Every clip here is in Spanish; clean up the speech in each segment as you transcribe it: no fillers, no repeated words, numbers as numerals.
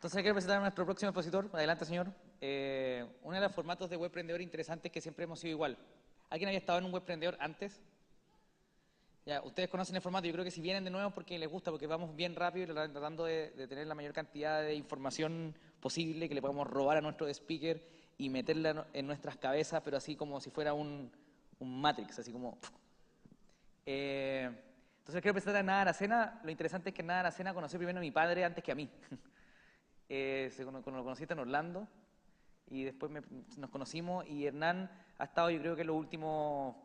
Entonces quiero presentar a nuestro próximo expositor. Adelante, señor. Uno de los formatos de webprendedor interesantes que siempre hemos sido igual. ¿Alguien había estado en un webprendedor antes? Ya, ustedes conocen el formato. Yo creo que si vienen de nuevo porque les gusta, porque vamos bien rápido y tratando de tener la mayor cantidad de información posible que le podamos robar a nuestro speaker y meterla en nuestras cabezas, pero así como si fuera un Matrix, así como... entonces quiero presentar a Nada Aracena. Lo interesante es que Nada Aracena conoció primero a mi padre antes que a mí. Lo conociste en Orlando y después nos conocimos, y Hernán ha estado, yo creo que los últimos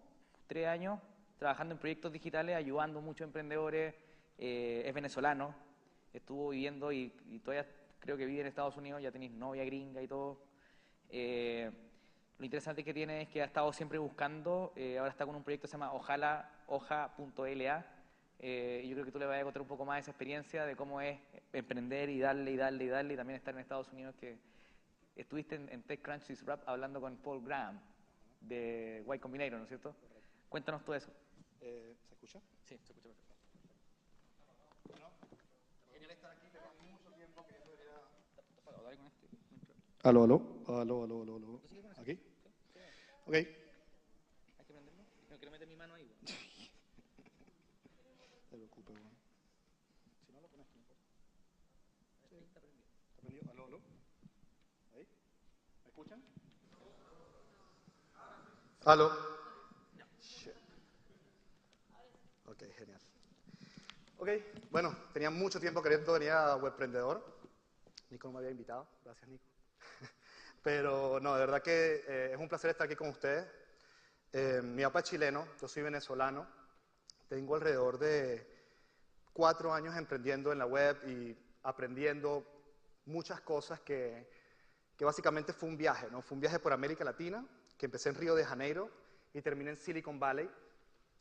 3 años trabajando en proyectos digitales, ayudando a muchos emprendedores. Es venezolano, estuvo viviendo y todavía creo que vive en Estados Unidos, ya tenéis novia gringa y todo. Lo interesante que tiene es que ha estado siempre buscando, ahora está con un proyecto que se llama hoja.la. Y yo creo que tú le vas a contar un poco más de esa experiencia, de cómo es emprender y darle y darle y darle, y también estar en Estados Unidos, que estuviste en TechCrunch Disrupt hablando con Paul Graham de Y Combinator, ¿no es cierto? Cuéntanos todo eso. ¿Se escucha? Sí, se escucha perfecto. Bueno, genial estar aquí, tengo mucho tiempo queriendo venir a... Dale con este. Aló, aló, aló, aló, aló, aló. ¿Tú sigues con eso? ¿Aquí? Sí. Ok. ¿Hay que prenderlo? No quiero meter mi mano ahí, güey. No te preocupes, bueno. Si no lo pones, no importa. Ahí está prendido. ¿Está prendido? Aló, aló. ¿Ahí? ¿Me escuchan? Aló. Shit. Ok, genial. Ok, bueno, tenía mucho tiempo queriendo venir a Webprendedor. Nico no me había invitado. Gracias, Nico. Pero no, de verdad que es un placer estar aquí con ustedes. Mi papá es chileno, yo soy venezolano. Tengo alrededor de 4 años emprendiendo en la web y aprendiendo muchas cosas que básicamente fue un viaje, ¿no? Fue un viaje por América Latina, que empecé en Río de Janeiro y terminé en Silicon Valley,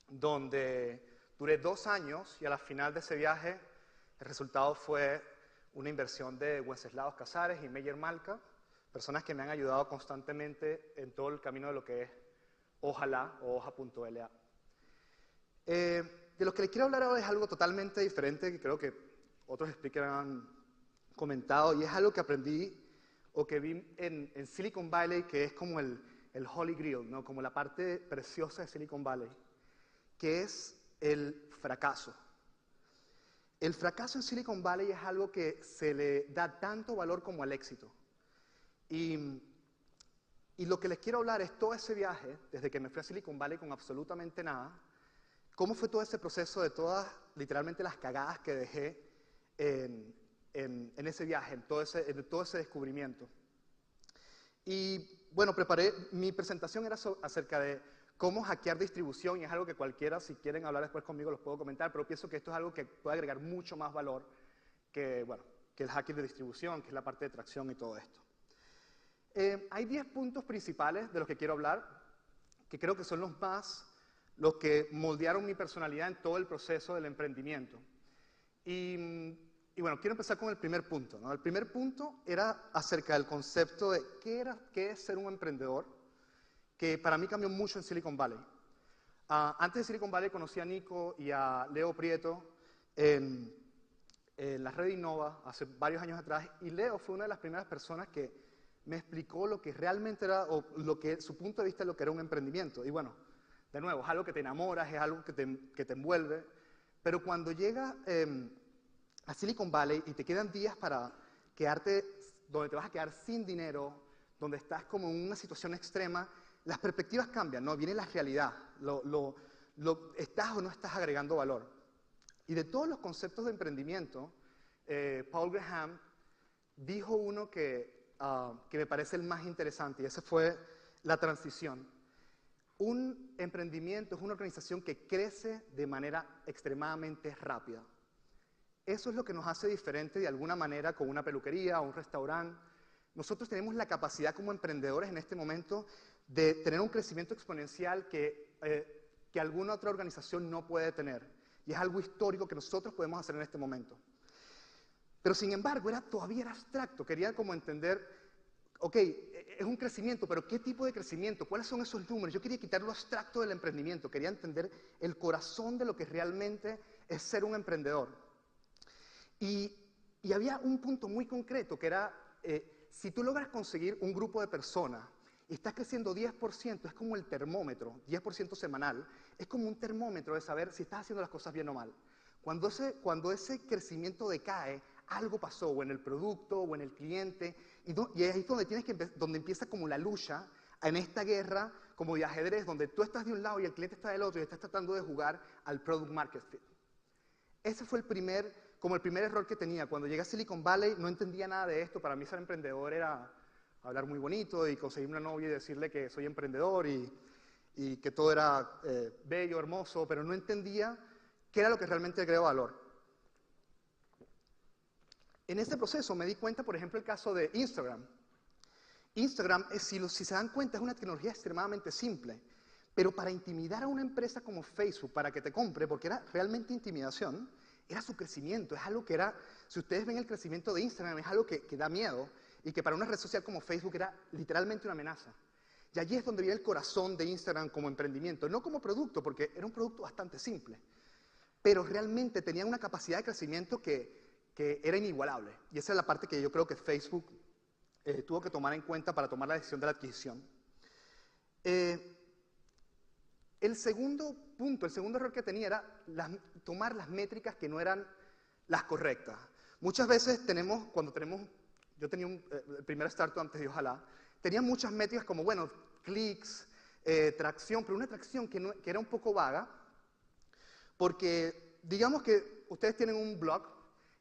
donde duré 2 años, y a la final de ese viaje el resultado fue una inversión de Wenceslaus Casares y Meyer Malka, personas que me han ayudado constantemente en todo el camino de lo que es Ojalá o hoja.la. De lo que les quiero hablar ahora es algo totalmente diferente, que creo que otros speakers han comentado, y es algo que aprendí o que vi en Silicon Valley, que es como el Holy Grail, ¿no? Como la parte preciosa de Silicon Valley, que es el fracaso. El fracaso en Silicon Valley es algo que se le da tanto valor como al éxito. Y lo que les quiero hablar es todo ese viaje, desde que me fui a Silicon Valley con absolutamente nada, cómo fue todo ese proceso de todas, literalmente, las cagadas que dejé en ese viaje, en todo ese descubrimiento. Y bueno, mi presentación era acerca de cómo hackear distribución, y es algo que cualquiera, si quieren hablar después conmigo, los puedo comentar, pero pienso que esto es algo que puede agregar mucho más valor que, bueno, que el hacking de distribución, que es la parte de tracción y todo esto. Hay 10 puntos principales de los que quiero hablar, que creo que son los que moldearon mi personalidad en todo el proceso del emprendimiento. Y bueno, quiero empezar con el primer punto, ¿no? El primer punto era acerca del concepto de qué es ser un emprendedor, que para mí cambió mucho en Silicon Valley. Antes de Silicon Valley conocí a Nico y a Leo Prieto en la red Innova hace varios años atrás, y Leo fue una de las primeras personas que me explicó lo que realmente era, o su punto de vista de lo que era un emprendimiento. Y bueno, de nuevo, es algo que te enamoras, es algo que te envuelve, pero cuando llegas a Silicon Valley y te quedan días para quedarte, donde te vas a quedar sin dinero, donde estás como en una situación extrema, las perspectivas cambian, ¿no? Viene la realidad, estás o no estás agregando valor. Y de todos los conceptos de emprendimiento, Paul Graham dijo uno que me parece el más interesante, y ese fue la transición. Un emprendimiento es una organización que crece de manera extremadamente rápida. Eso es lo que nos hace diferente de alguna manera con una peluquería o un restaurante. Nosotros tenemos la capacidad como emprendedores en este momento de tener un crecimiento exponencial que alguna otra organización no puede tener. Y es algo histórico que nosotros podemos hacer en este momento. Pero sin embargo, todavía era abstracto. Quería como entender, ok, es un crecimiento, pero ¿qué tipo de crecimiento? ¿Cuáles son esos números? Yo quería quitar lo abstracto del emprendimiento. Quería entender el corazón de lo que realmente es ser un emprendedor. Y Y había un punto muy concreto que era, si tú logras conseguir un grupo de personas y estás creciendo 10%, es como el termómetro, 10% semanal, es como un termómetro de saber si estás haciendo las cosas bien o mal. Cuando ese crecimiento decae, algo pasó, o en el producto, o en el cliente, y ahí es donde empieza como la lucha en esta guerra, como de ajedrez, donde tú estás de un lado y el cliente está del otro, y estás tratando de jugar al product market fit. Ese fue el primer error que tenía. Cuando llegué a Silicon Valley no entendía nada de esto. Para mí ser emprendedor era hablar muy bonito y conseguir una novia y decirle que soy emprendedor y que todo era bello, hermoso, pero no entendía qué era lo que realmente agregaba valor. En este proceso me di cuenta, por ejemplo, el caso de Instagram. Instagram, si se dan cuenta, es una tecnología extremadamente simple, pero para intimidar a una empresa como Facebook, para que te compre, porque era realmente intimidación, era su crecimiento, es algo que era, si ustedes ven el crecimiento de Instagram, es algo que da miedo, y que para una red social como Facebook era literalmente una amenaza. Y allí es donde viene el corazón de Instagram como emprendimiento, no como producto, porque era un producto bastante simple, pero realmente tenía una capacidad de crecimiento que era inigualable. Y esa es la parte que yo creo que Facebook tuvo que tomar en cuenta para tomar la decisión de la adquisición. El segundo punto, el segundo error que tenía era tomar las métricas que no eran las correctas. Muchas veces yo tenía el primer startup antes de Ojalá, tenía muchas métricas como, bueno, clics, tracción, pero una tracción que era un poco vaga, porque digamos que ustedes tienen un blog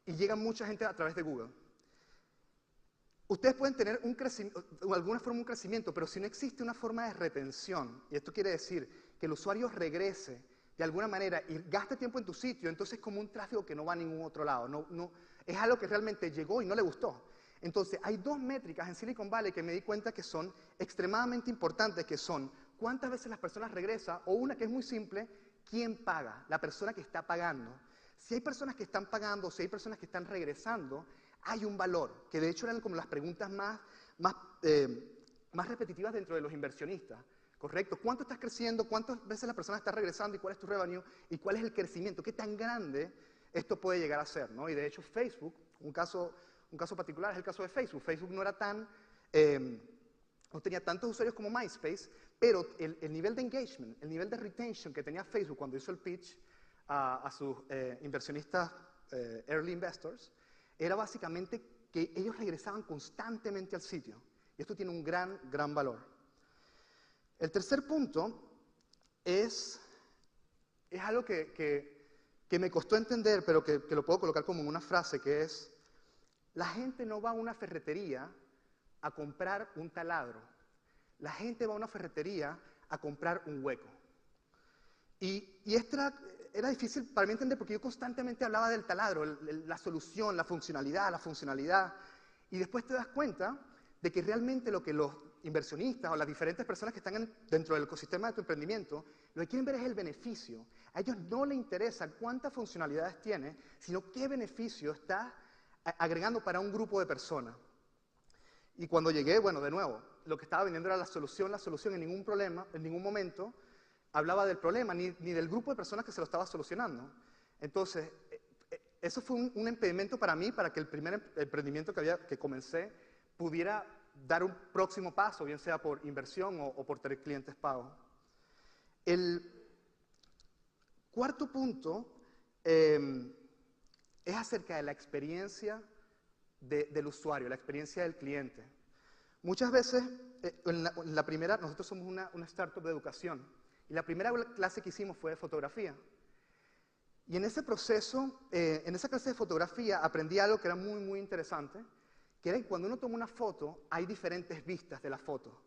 y llega mucha gente a través de Google. Ustedes pueden tener de alguna forma un crecimiento, pero si no existe una forma de retención, y esto quiere decir que el usuario regrese de alguna manera y gaste tiempo en tu sitio, entonces es como un tráfico que no va a ningún otro lado. Es algo que realmente llegó y no le gustó. Entonces, hay dos métricas en Silicon Valley que me di cuenta que son extremadamente importantes, que son cuántas veces las personas regresan, o una que es muy simple, quién paga, la persona que está pagando. Si hay personas que están pagando, si hay personas que están regresando, hay un valor, que de hecho eran como las preguntas más repetitivas dentro de los inversionistas. ¿Correcto? ¿Cuánto estás creciendo? ¿Cuántas veces la persona está regresando? ¿Y cuál es tu revenue? ¿Y cuál es el crecimiento? ¿Qué tan grande esto puede llegar a ser? ¿No? Y de hecho Facebook, un caso particular es el caso de Facebook. Facebook no era no tenía tantos usuarios como MySpace, pero el nivel de engagement, el nivel de retention que tenía Facebook cuando hizo el pitch a sus inversionistas, early investors, era básicamente que ellos regresaban constantemente al sitio. Y esto tiene un gran valor. El tercer punto es algo que me costó entender, pero que lo puedo colocar como una frase, que es: la gente no va a una ferretería a comprar un taladro. La gente va a una ferretería a comprar un hueco. Y esto era difícil para mí entender porque yo constantemente hablaba del taladro, la solución, la funcionalidad. Y después te das cuenta de que realmente lo que los inversionistas o las diferentes personas que están dentro del ecosistema de tu emprendimiento, lo que quieren ver es el beneficio. A ellos no les interesa cuántas funcionalidades tiene, sino qué beneficio está agregando para un grupo de personas. Y cuando llegué, bueno, de nuevo, lo que estaba vendiendo era la solución en ningún momento hablaba del problema, ni del grupo de personas que se lo estaba solucionando. Entonces, eso fue un impedimento para mí, para que el primer emprendimiento que comencé pudiera dar un próximo paso, bien sea por inversión o por tener clientes pagos. El cuarto punto es acerca de la experiencia del usuario, la experiencia del cliente. Muchas veces, nosotros somos una startup de educación, y la primera clase que hicimos fue de fotografía. Y en ese proceso, en esa clase de fotografía, aprendí algo que era muy interesante, que era que cuando uno toma una foto, hay diferentes vistas de la foto.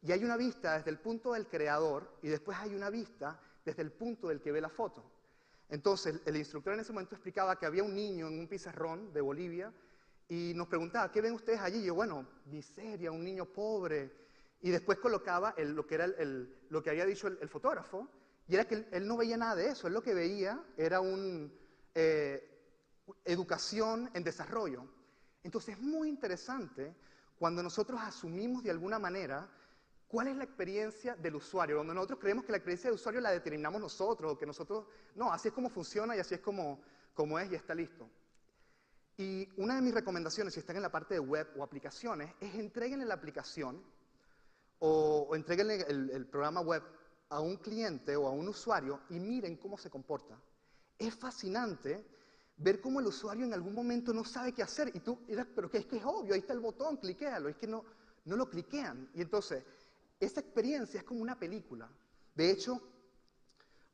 Y hay una vista desde el punto del creador, y después hay una vista desde el punto del que ve la foto. Entonces, el instructor en ese momento explicaba que había un niño en un pizarrón de Bolivia, y nos preguntaba, ¿qué ven ustedes allí? Y yo, bueno, miseria, un niño pobre. Y después colocaba lo que había dicho el fotógrafo, y era que él no veía nada de eso. Él lo que veía era educación en desarrollo. Entonces es muy interesante cuando nosotros asumimos de alguna manera cuál es la experiencia del usuario, donde nosotros creemos que la experiencia del usuario la determinamos nosotros, o que nosotros, no, así es como funciona y así es como es y está listo. Y una de mis recomendaciones, si están en la parte de web o aplicaciones, es entréguenle la aplicación o entréguenle el programa web a un cliente o a un usuario y miren cómo se comporta. Es fascinante ver cómo el usuario en algún momento no sabe qué hacer y tú dirás, pero que es que es obvio, ahí está el botón, cliquéalo, es que no lo cliquean. Y entonces, esa experiencia es como una película. De hecho,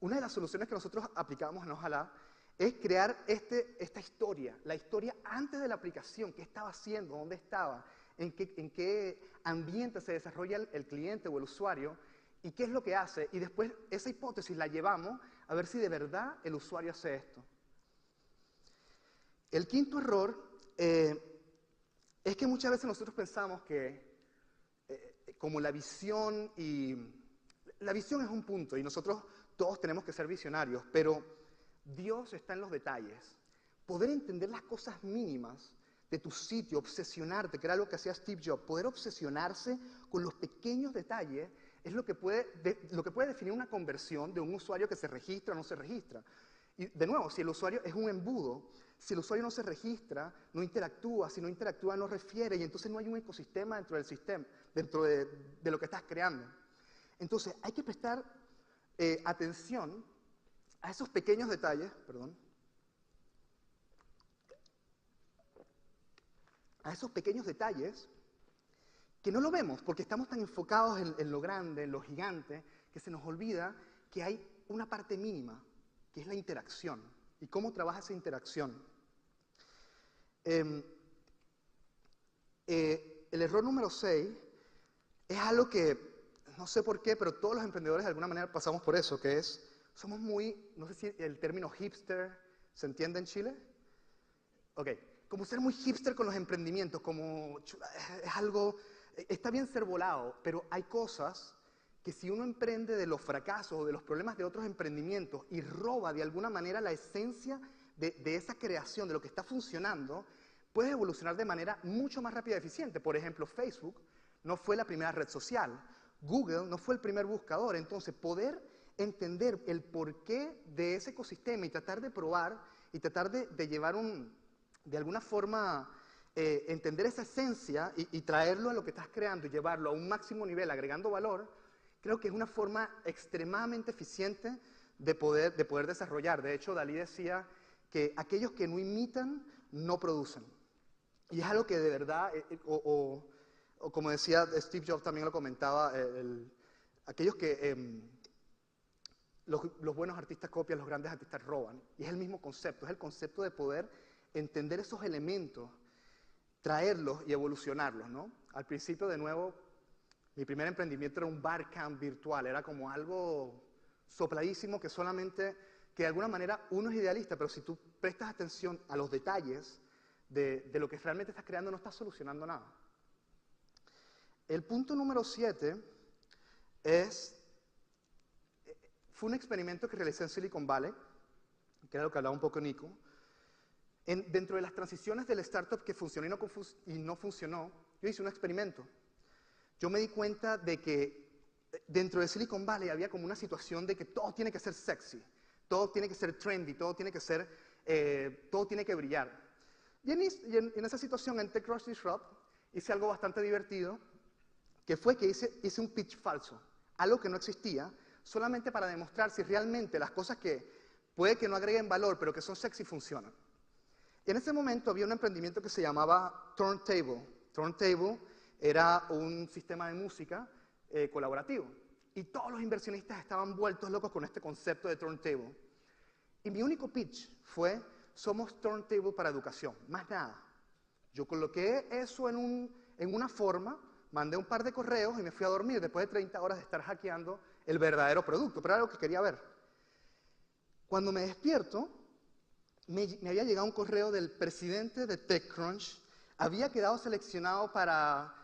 una de las soluciones que nosotros aplicamos en Ojalá es crear esta historia, la historia antes de la aplicación, qué estaba haciendo, dónde estaba, en qué ambiente se desarrolla el cliente o el usuario y qué es lo que hace. Y después esa hipótesis la llevamos a ver si de verdad el usuario hace esto. El quinto error es que muchas veces nosotros pensamos que como la visión es un punto y nosotros todos tenemos que ser visionarios, pero Dios está en los detalles. Poder entender las cosas mínimas de tu sitio, obsesionarte, que era algo que hacía Steve Jobs, poder obsesionarse con los pequeños detalles es lo que puede definir una conversión de un usuario que se registra o no se registra. Y de nuevo, si el usuario es un embudo, si el usuario no se registra, no interactúa, si no interactúa no refiere y entonces no hay un ecosistema dentro del sistema, dentro de lo que estás creando. Entonces hay que prestar atención a esos pequeños detalles, a esos pequeños detalles que no lo vemos porque estamos tan enfocados en lo grande, en lo gigante, que se nos olvida que hay una parte mínima, que es la interacción y cómo trabaja esa interacción. El error número 6 es algo que, no sé por qué, pero todos los emprendedores de alguna manera pasamos por eso, que es, somos muy, no sé si el término hipster se entiende en Chile. Ok, como ser muy hipster con los emprendimientos, como es algo, está bien ser volado, pero hay cosas que si uno emprende de los fracasos o de los problemas de otros emprendimientos y roba de alguna manera la esencia de esa creación, de lo que está funcionando, puede evolucionar de manera mucho más rápida y eficiente. Por ejemplo, Facebook no fue la primera red social, Google no fue el primer buscador, entonces poder entender el porqué de ese ecosistema y tratar de probar y tratar de llevar de alguna forma, entender esa esencia y traerlo a lo que estás creando y llevarlo a un máximo nivel agregando valor, creo que es una forma extremadamente eficiente de poder desarrollar. De hecho, Dalí decía que aquellos que no imitan, no producen. Y es algo que de verdad, o como decía Steve Jobs también lo comentaba, aquellos que los buenos artistas copian, los grandes artistas roban. Y es el mismo concepto, es el concepto de poder entender esos elementos, traerlos y evolucionarlos, ¿no? Al principio, de nuevo, mi primer emprendimiento era un barcamp virtual, era como algo sopladísimo que solamente, que de alguna manera uno es idealista, pero si tú prestas atención a los detalles de lo que realmente estás creando, no estás solucionando nada. El punto número 7 fue un experimento que realicé en Silicon Valley, que era lo que hablaba un poco Nico. Dentro de las transiciones del startup que funcionó y no funcionó, yo hice un experimento. Yo me di cuenta de que dentro de Silicon Valley había como una situación de que todo tiene que ser sexy, todo tiene que ser trendy, todo tiene que brillar. Y en esa situación, en TechCrunch Disrupt, hice algo bastante divertido, que fue que hice un pitch falso, algo que no existía, solamente para demostrar si realmente las cosas que puede que no agreguen valor, pero que son sexy, funcionan. Y en ese momento había un emprendimiento que se llamaba Turntable. Turntable era un sistema de música colaborativo. Y todos los inversionistas estaban vueltos locos con este concepto de Turntable. Y mi único pitch fue, somos Turntable para educación, más nada. Yo coloqué eso en una forma, mandé un par de correos y me fui a dormir después de 30 horas de estar hackeando el verdadero producto, pero era lo que quería ver. Cuando me despierto, me había llegado un correo del presidente de TechCrunch, había quedado seleccionado para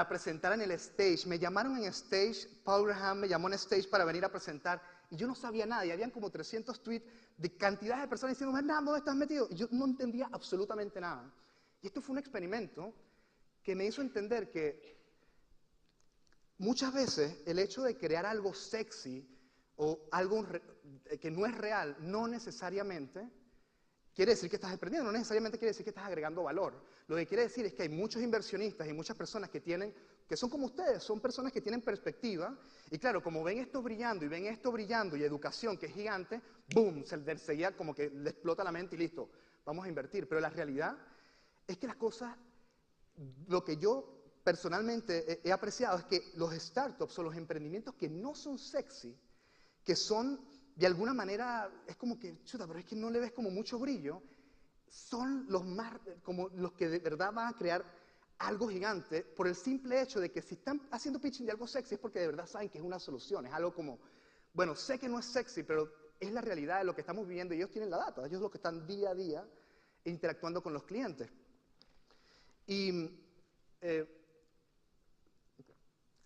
presentar en el stage, me llamaron en stage, Paul Graham me llamó en stage para venir a presentar, y yo no sabía nada, y habían como 300 tweets de cantidad de personas diciendo, Hernán, ¿dónde estás metido? Y yo no entendía absolutamente nada. Y esto fue un experimento que me hizo entender que muchas veces el hecho de crear algo sexy o algo que no es real, no necesariamente quiere decir que estás emprendiendo, no necesariamente quiere decir que estás agregando valor. Lo que quiere decir es que hay muchos inversionistas y muchas personas que son como ustedes, son personas que tienen perspectiva, y claro, como ven esto brillando y educación que es gigante, boom, se enseguida como que le explota la mente y listo, vamos a invertir. Pero la realidad es que las cosas, lo que yo personalmente he apreciado es que los startups o los emprendimientos que no son sexy, que son de alguna manera, es como que, chuta, pero es que no le ves como mucho brillo, son los más, como los que de verdad van a crear algo gigante por el simple hecho de que si están haciendo pitching de algo sexy es porque de verdad saben que es una solución, es algo como, bueno, sé que no es sexy, pero es la realidad de lo que estamos viviendo y ellos tienen la data, ellos son los que están día a día interactuando con los clientes. Y eso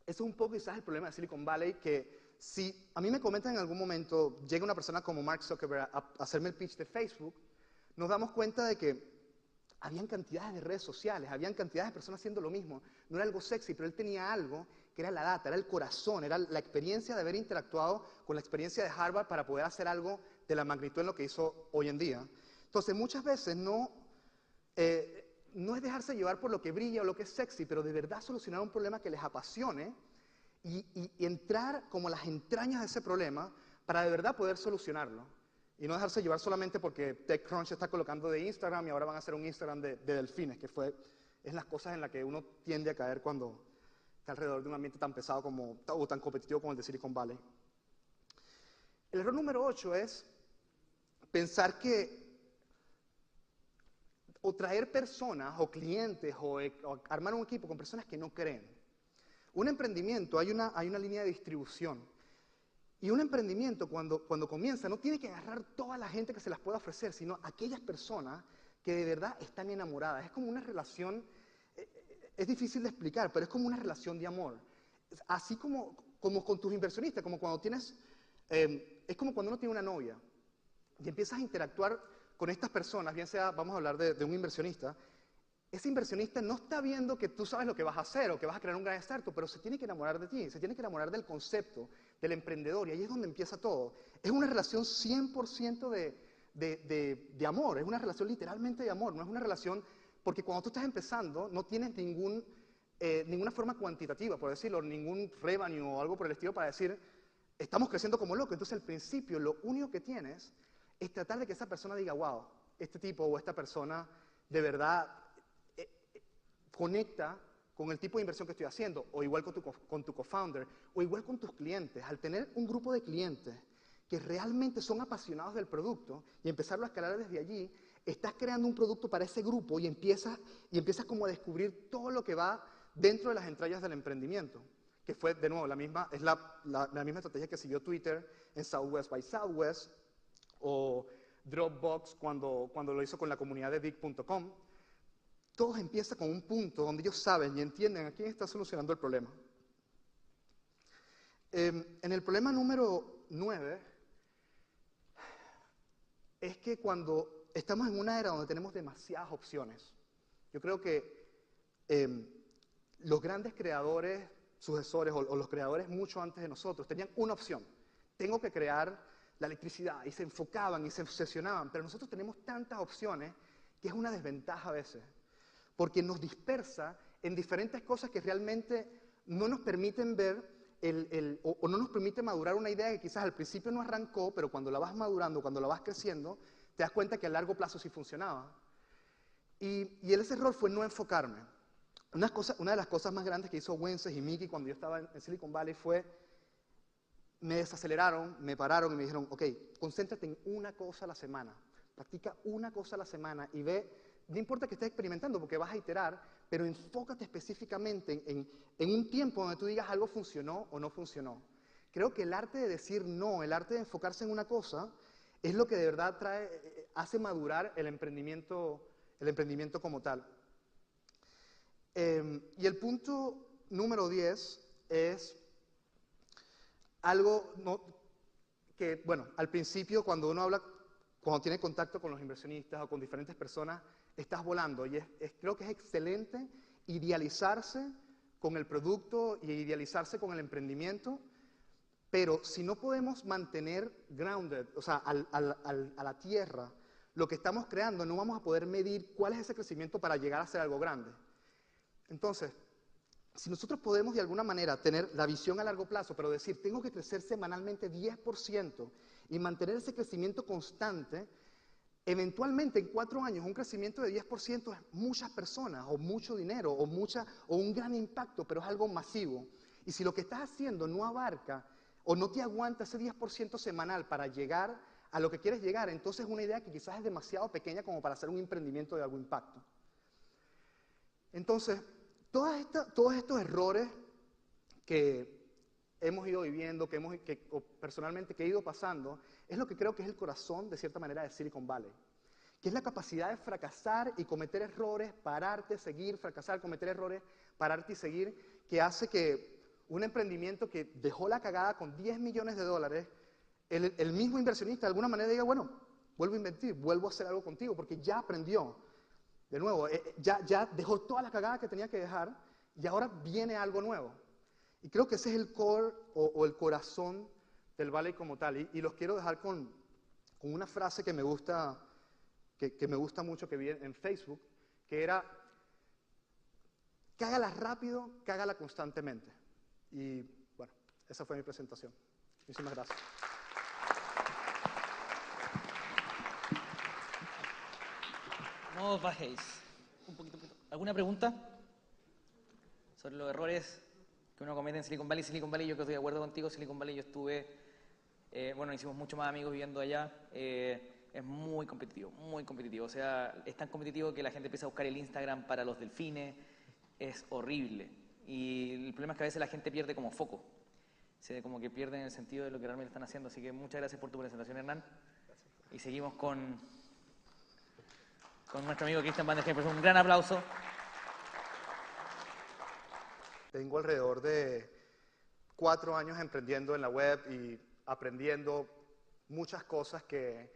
es un poco quizás el problema de Silicon Valley, que si a mí me comentan en algún momento, llega una persona como Mark Zuckerberg a hacerme el pitch de Facebook, nos damos cuenta de que habían cantidades de redes sociales, habían cantidades de personas haciendo lo mismo. No era algo sexy, pero él tenía algo que era la data, era el corazón, era la experiencia de haber interactuado con la experiencia de Harvard para poder hacer algo de la magnitud en lo que hizo hoy en día. Entonces, muchas veces no es dejarse llevar por lo que brilla o lo que es sexy, pero de verdad solucionar un problema que les apasione y entrar como a las entrañas de ese problema para de verdad poder solucionarlo. Y no dejarse llevar solamente porque TechCrunch está colocando de Instagram y ahora van a hacer un Instagram de delfines, que es las cosas en las que uno tiende a caer cuando está alrededor de un ambiente tan pesado o tan competitivo como el de Silicon Valley. El error número 8 es pensar que o traer personas o clientes o armar un equipo con personas que no creen. Un emprendimiento, hay una línea de distribución. Y un emprendimiento, cuando comienza, no tiene que agarrar toda la gente que se las pueda ofrecer, sino aquellas personas que de verdad están enamoradas. Es como una relación, es difícil de explicar, pero es como una relación de amor. Así como con tus inversionistas, como cuando tienes, es como cuando uno tiene una novia y empiezas a interactuar con estas personas, bien sea, vamos a hablar de un inversionista. Ese inversionista no está viendo que tú sabes lo que vas a hacer o que vas a crear un gran startup, pero se tiene que enamorar de ti, se tiene que enamorar del concepto, del emprendedor, y ahí es donde empieza todo. Es una relación 100% de amor, es una relación literalmente de amor, no es una relación, porque cuando tú estás empezando no tienes ninguna forma cuantitativa, por decirlo, ningún revenue o algo por el estilo para decir, estamos creciendo como locos. Entonces al principio lo único que tienes es tratar de que esa persona diga, wow, este tipo o esta persona de verdad conecta con el tipo de inversión que estoy haciendo, o igual con tu co-founder, o igual con tus clientes. Al tener un grupo de clientes que realmente son apasionados del producto y empezarlo a escalar desde allí, estás creando un producto para ese grupo y empiezas como a descubrir todo lo que va dentro de las entrañas del emprendimiento, que fue, de nuevo, la misma estrategia que siguió Twitter en Southwest by Southwest, o Dropbox cuando lo hizo con la comunidad de Dig.com. Todo empieza con un punto donde ellos saben y entienden a quién está solucionando el problema. En el problema número 9, es que cuando estamos en una era donde tenemos demasiadas opciones, yo creo que los grandes creadores, sucesores o los creadores mucho antes de nosotros, tenían una opción. Tengo que crear la electricidad, y se enfocaban y se obsesionaban, pero nosotros tenemos tantas opciones que es una desventaja a veces, porque nos dispersa en diferentes cosas que realmente no nos permiten ver o no nos permite madurar una idea que quizás al principio no arrancó, pero cuando la vas madurando, cuando la vas creciendo, te das cuenta que a largo plazo sí funcionaba. Y ese error fue no enfocarme. Una de las cosas más grandes que hizo Wences y Mickey cuando yo estaba en Silicon Valley fue, me desaceleraron, me pararon y me dijeron, ok, concéntrate en una cosa a la semana, practica una cosa a la semana y ve, no importa que estés experimentando porque vas a iterar, pero enfócate específicamente en un tiempo donde tú digas algo funcionó o no funcionó. Creo que el arte de decir no, el arte de enfocarse en una cosa, es lo que de verdad hace madurar el emprendimiento como tal. Y el punto número 10 es algo que, bueno, al principio cuando tiene contacto con los inversionistas o con diferentes personas, estás volando. Y creo que es excelente idealizarse con el producto y idealizarse con el emprendimiento, pero si no podemos mantener grounded, o sea, a la tierra, lo que estamos creando, no vamos a poder medir cuál es ese crecimiento para llegar a ser algo grande. Entonces, si nosotros podemos de alguna manera tener la visión a largo plazo, pero decir, tengo que crecer semanalmente 10% y mantener ese crecimiento constante, eventualmente en 4 años un crecimiento de 10% es muchas personas, o mucho dinero, o un gran impacto, pero es algo masivo. Y si lo que estás haciendo no abarca o no te aguanta ese 10% semanal para llegar a lo que quieres llegar, entonces es una idea que quizás es demasiado pequeña como para hacer un emprendimiento de algo impacto. Entonces, todos estos errores que hemos ido viviendo, o personalmente que he ido pasando, es lo que creo que es el corazón, de cierta manera, de Silicon Valley, que es la capacidad de fracasar y cometer errores, pararte, seguir, fracasar, cometer errores, pararte y seguir, que hace que un emprendimiento que dejó la cagada con $10 millones, el mismo inversionista de alguna manera diga, bueno, vuelvo a invertir, vuelvo a hacer algo contigo, porque ya aprendió. De nuevo, ya dejó toda la cagada que tenía que dejar y ahora viene algo nuevo. Y creo que ese es el core o el corazón del Valley como tal. Y los quiero dejar con una frase que me gusta, que me gusta mucho, que vi en Facebook, que era, cágala rápido, cágala constantemente. Y bueno, esa fue mi presentación. Muchísimas gracias. No os bajéis. Un poquito. ¿Alguna pregunta sobre los errores que uno comete en Silicon Valley? Silicon Valley, yo que estoy de acuerdo contigo. Silicon Valley yo estuve, hicimos muchos más amigos viviendo allá. Es muy competitivo, muy competitivo. O sea, es tan competitivo que la gente empieza a buscar el Instagram para los delfines. Es horrible. Y el problema es que a veces la gente pierde como foco. Como que pierden el sentido de lo que realmente están haciendo. Así que muchas gracias por tu presentación, Hernán. Y seguimos con nuestro amigo Cristian Van der Heijden. Un gran aplauso. Tengo alrededor de 4 años emprendiendo en la web y aprendiendo muchas cosas que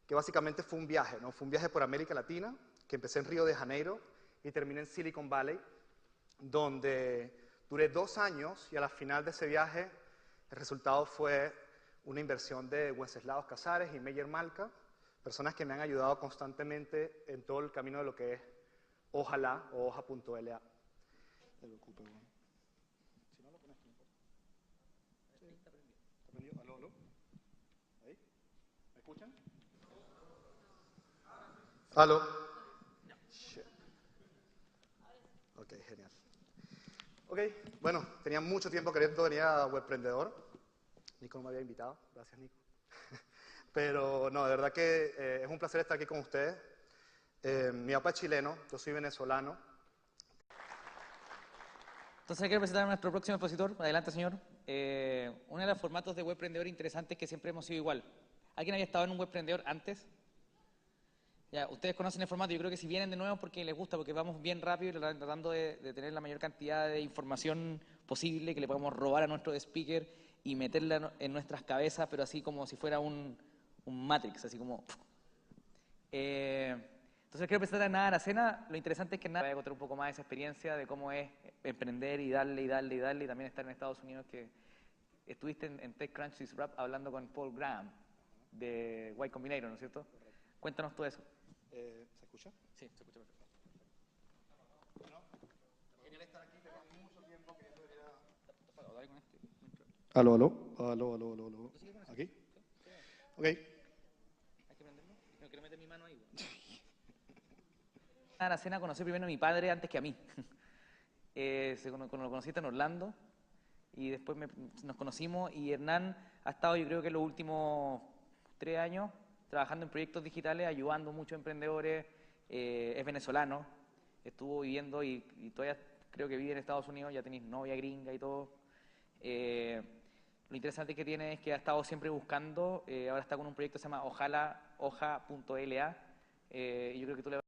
básicamente fue un viaje, ¿no? Fue un viaje por América Latina, que empecé en Río de Janeiro y terminé en Silicon Valley, donde duré 2 años y a la final de ese viaje el resultado fue una inversión de Wenceslaus Casares y Meyer Malka, personas que me han ayudado constantemente en todo el camino de lo que es Ojalá o Hoja.la. Si no lo pones, no importa. Sí, está prendido. ¿Aló, aló? ¿Ahí? ¿Me escuchan? ¿Aló? Shit. Ok, genial. Ok, bueno, tenía mucho tiempo queriendo venir a Webprendedor. Nico no me había invitado, gracias Nico. Pero no, de verdad que es un placer estar aquí con ustedes. Mi papá es chileno, yo soy venezolano. Entonces quiero presentar a nuestro próximo expositor. Adelante, señor. Uno de los formatos de Webprendedor interesantes que siempre hemos sido igual. ¿Alguien había estado en un Webprendedor antes? Ya, ustedes conocen el formato. Yo creo que si vienen de nuevo porque les gusta, porque vamos bien rápido y tratando de tener la mayor cantidad de información posible que le podamos robar a nuestro speaker y meterla en nuestras cabezas, pero así como si fuera un Matrix, así como... Entonces quiero presentar a Nada Aracena. Lo interesante es que Nada va a contar un poco más de esa experiencia, de cómo es emprender y darle y darle y darle, y también estar en Estados Unidos, que estuviste en TechCrunch Disrupt hablando con Paul Graham de Y Combinator, ¿no es cierto? Cuéntanos todo eso. ¿Se escucha? Sí, se escucha perfecto. Bueno, genial estar aquí, tengo mucho tiempo queriendo venir a... Aló. ¿Aquí? Ok. ¿Hay que prenderlo? No quiero meter mi mano ahí. Nada Aracena conocí primero a mi padre antes que a mí. Lo conociste en Orlando y después nos conocimos, y Hernán ha estado, yo creo que los últimos 3 años trabajando en proyectos digitales, ayudando a muchos emprendedores. Es venezolano, estuvo viviendo y todavía creo que vive en Estados Unidos. Ya tenéis novia gringa y todo. Lo interesante que tiene es que ha estado siempre buscando. Ahora está con un proyecto que se llama Hoja.la, y yo creo que tú le